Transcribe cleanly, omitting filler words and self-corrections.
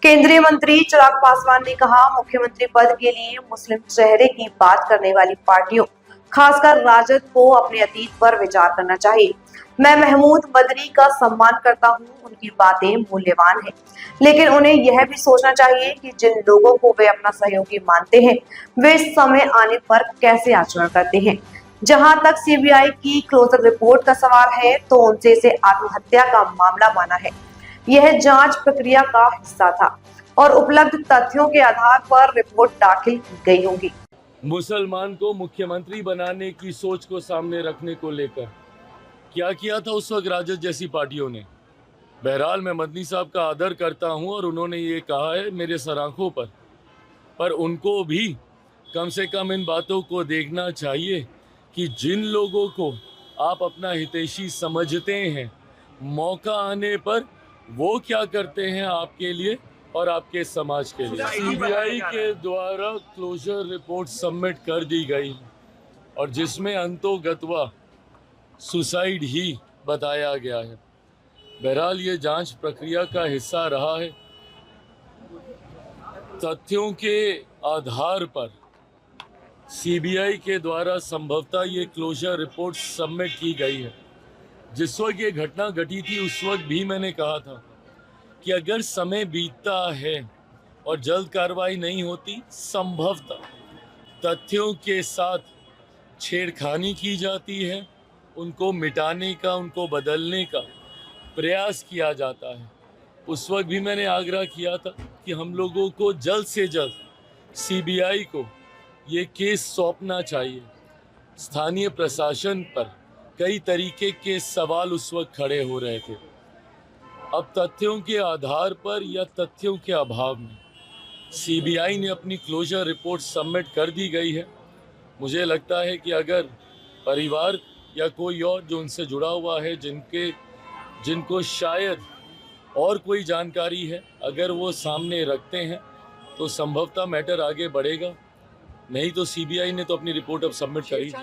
केंद्रीय मंत्री चिराग पासवान ने कहा, मुख्यमंत्री पद के लिए मुस्लिम चेहरे की बात करने वाली पार्टियों, खासकर राजद को अपने अतीत पर विचार करना चाहिए। मैं महमूद मदनी का सम्मान करता हूं, उनकी बातें मूल्यवान हैं, लेकिन उन्हें यह भी सोचना चाहिए कि जिन लोगों को वे अपना सहयोगी मानते हैं, वे समय आने पर कैसे आचरण करते हैं। जहां तक सीबीआई की क्लोजर रिपोर्ट का सवाल है, तो उनसे इसे आत्महत्या का मामला माना है। यह जांच प्रक्रिया का हिस्सा था और उपलब्ध तथ्यों के आधार पर रिपोर्ट दाखिल की गई होगी। मुसलमान को मुख्यमंत्री बनाने की सोच को सामने रखने को लेकर क्या किया था उस वक्त राजद जैसी पार्टियों ने। बहरहाल मैं मदनी साहब का आदर करता हूं और उन्होंने ये कहा है मेरे सराखों पर उनको भी कम से कम इन बातों को देखना चाहिए कि जिन लोगों को आप अपना हितैषी समझते हैं, मौका आने पर वो क्या करते हैं आपके लिए और आपके समाज के लिए। सीबीआई के द्वारा क्लोजर रिपोर्ट सबमिट कर दी गई और जिसमें अंतोगत्वा सुसाइड ही बताया गया है। बहरहाल ये जांच प्रक्रिया का हिस्सा रहा है। तथ्यों के आधार पर सीबीआई के द्वारा संभवतः ये क्लोजर रिपोर्ट सबमिट की गई है। जिस वक्त ये घटना घटी थी उस वक्त भी मैंने कहा था कि अगर समय बीतता है और जल्द कार्रवाई नहीं होती, संभवतः तथ्यों के साथ छेड़खानी की जाती है, उनको मिटाने का, उनको बदलने का प्रयास किया जाता है। उस वक्त भी मैंने आग्रह किया था कि हम लोगों को जल्द से जल्द सीबीआई को ये केस सौंपना चाहिए। स्थानीय प्रशासन पर कई तरीके के सवाल उस वक्त खड़े हो रहे थे। अब तथ्यों के आधार पर या तथ्यों के अभाव में सीबीआई ने अपनी क्लोजर रिपोर्ट सबमिट कर दी गई है। मुझे लगता है कि अगर परिवार या कोई और जो उनसे जुड़ा हुआ है, जिनको शायद और कोई जानकारी है, अगर वो सामने रखते हैं तो संभवतः मैटर आगे बढ़ेगा। नहीं तो सीबीआई ने तो अपनी रिपोर्ट अब सबमिट कर ही दी।